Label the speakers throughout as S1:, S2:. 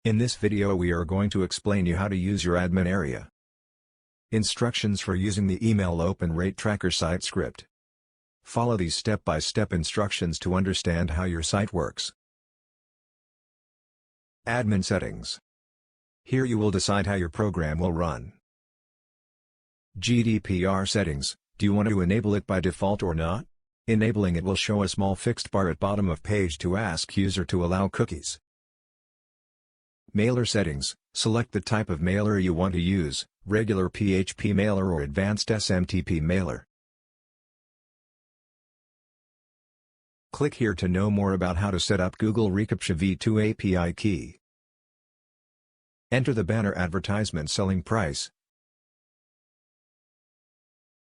S1: In this video we are going to explain you how to use your admin area. Instructions for using the email open rate tracker site script. Follow these step-by-step instructions to understand how your site works. Admin settings. Here you will decide how your program will run. GDPR settings. Do you want to enable it by default or not? Enabling it will show a small fixed bar at bottom of page to ask user to allow cookies. Mailer settings. Select the type of mailer you want to use, regular PHP mailer or advanced SMTP mailer. Click here to know more about how to set up Google reCAPTCHA v2 API key. Enter the banner advertisement selling price.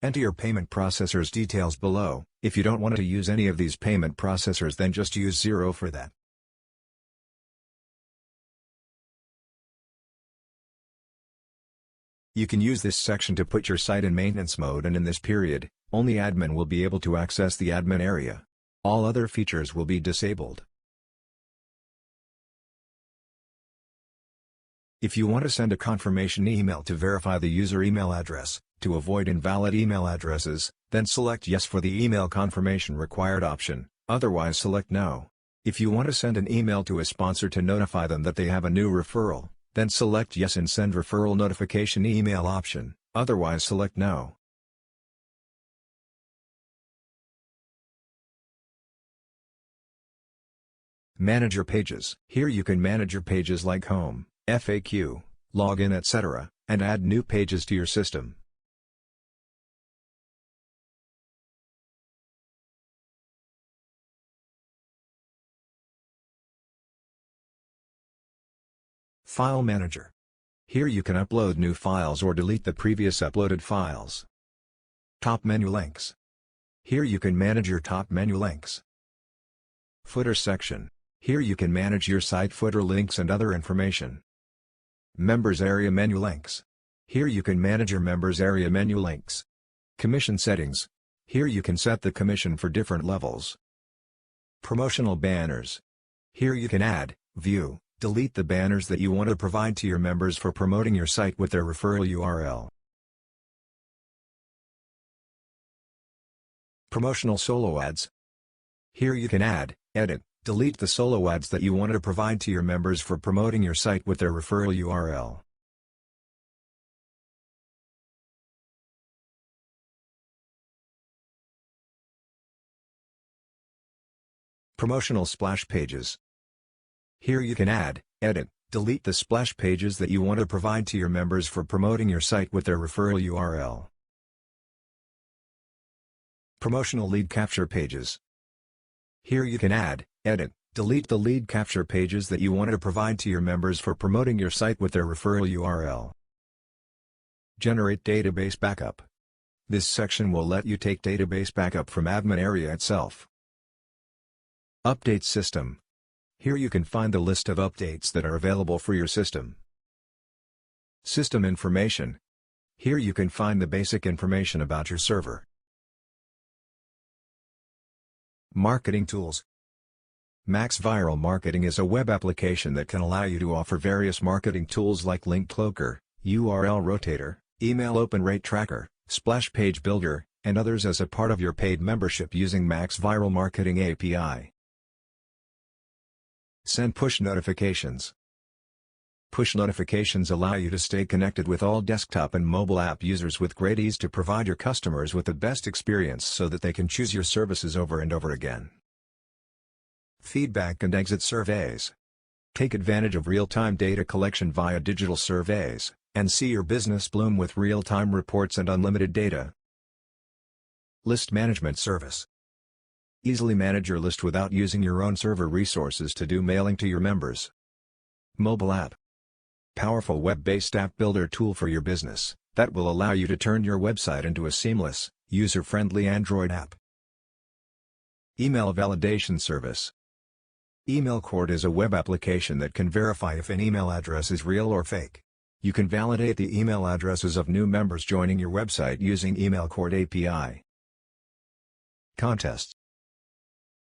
S1: Enter your payment processor's details below. If you don't want to use any of these payment processors, then just use 0 for that. You can use this section to put your site in maintenance mode, and in this period, only admin will be able to access the admin area. All other features will be disabled. If you want to send a confirmation email to verify the user email address, to avoid invalid email addresses, then select Yes for the email confirmation required option, otherwise select No. If you want to send an email to a sponsor to notify them that they have a new referral, then select Yes and Send Referral Notification Email option, otherwise select No. Manage your pages. Here you can manage your pages like Home, FAQ, Login, etc., and add new pages to your system. File Manager. Here you can upload new files or delete the previous uploaded files. Top menu links. Here you can manage your top menu links. Footer section. Here you can manage your site footer links and other information. Members area menu links. Here you can manage your members area menu links. Commission settings. Here you can set the commission for different levels. Promotional banners. Here you can add, view, delete the banners that you want to provide to your members for promoting your site with their referral URL. Promotional solo ads. Here you can add, edit, delete the solo ads that you want to provide to your members for promoting your site with their referral URL. Promotional splash pages. Here you can add, edit, delete the splash pages that you want to provide to your members for promoting your site with their referral URL. Promotional lead capture pages. Here you can add, edit, delete the lead capture pages that you want to provide to your members for promoting your site with their referral URL. Generate database backup. This section will let you take database backup from admin area itself. Update system. Here you can find the list of updates that are available for your system. System information. Here you can find the basic information about your server. Marketing tools. Max Viral Marketing is a web application that can allow you to offer various marketing tools like Linkclocker, URL Rotator, Email Open Rate Tracker, Splash Page Builder, and others as a part of your paid membership using Max Viral Marketing API. Send push notifications. Push notifications allow you to stay connected with all desktop and mobile app users with great ease to provide your customers with the best experience so that they can choose your services over and over again. Feedback and exit surveys. Take advantage of real-time data collection via digital surveys, and see your business bloom with real-time reports and unlimited data. List management service. Easily manage your list without using your own server resources to do mailing to your members. Mobile app. Powerful web-based app builder tool for your business, that will allow you to turn your website into a seamless, user-friendly Android app. Email validation service. EmailCourt is a web application that can verify if an email address is real or fake. You can validate the email addresses of new members joining your website using EmailCourt API. Contests.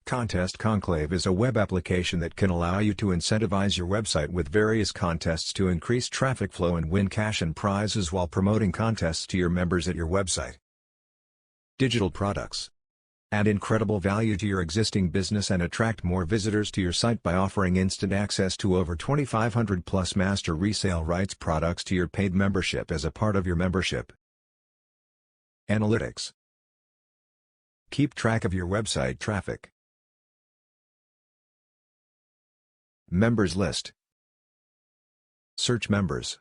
S1: Contest Conclave is a web application that can allow you to incentivize your website with various contests to increase traffic flow and win cash and prizes while promoting contests to your members at your website. Digital products. Add incredible value to your existing business and attract more visitors to your site by offering instant access to over 2,500 plus master resale rights products to your paid membership as a part of your membership. Analytics. Keep track of your website traffic. Members list. Search members.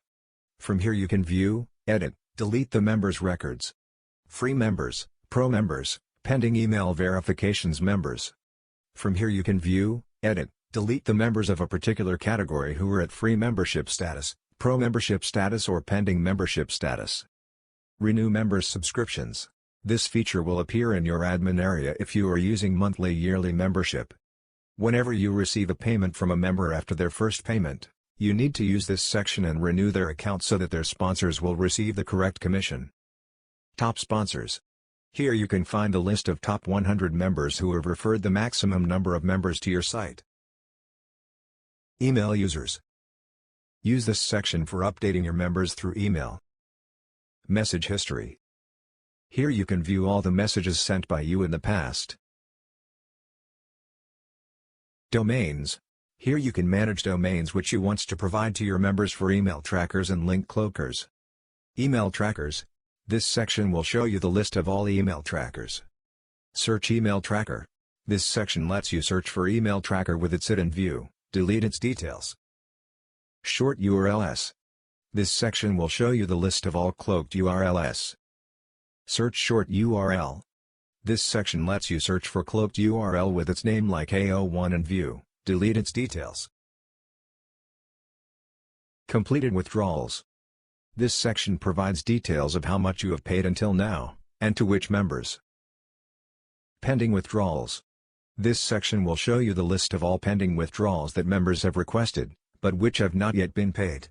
S1: From here you can view, edit, delete the members' records. Free members, pro members, pending email verifications members. From here you can view, edit, delete the members of a particular category who are at free membership status, pro membership status or pending membership status. Renew members' subscriptions. This feature will appear in your admin area if you are using monthly yearly membership. Whenever you receive a payment from a member after their first payment, you need to use this section and renew their account so that their sponsors will receive the correct commission. Top sponsors. Here you can find a list of top 100 members who have referred the maximum number of members to your site. Email users. Use this section for updating your members through email. Message history. Here you can view all the messages sent by you in the past. Domains. Here you can manage domains which you want to provide to your members for email trackers and link cloakers. Email trackers. This section will show you the list of all email trackers. Search email tracker. This section lets you search for email tracker with its hidden view, delete its details. Short URLs. This section will show you the list of all cloaked URLs. Search short URL. This section lets you search for cloaked URL with its name like AO1 and view, delete its details. Completed withdrawals. This section provides details of how much you have paid until now, and to which members. Pending withdrawals. This section will show you the list of all pending withdrawals that members have requested, but which have not yet been paid.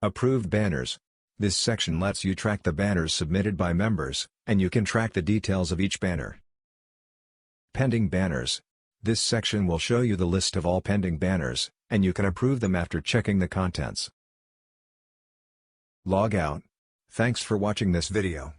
S1: Approved banners. This section lets you track the banners submitted by members, and you can track the details of each banner. Pending banners. This section will show you the list of all pending banners, and you can approve them after checking the contents. Log out. Thanks for watching this video.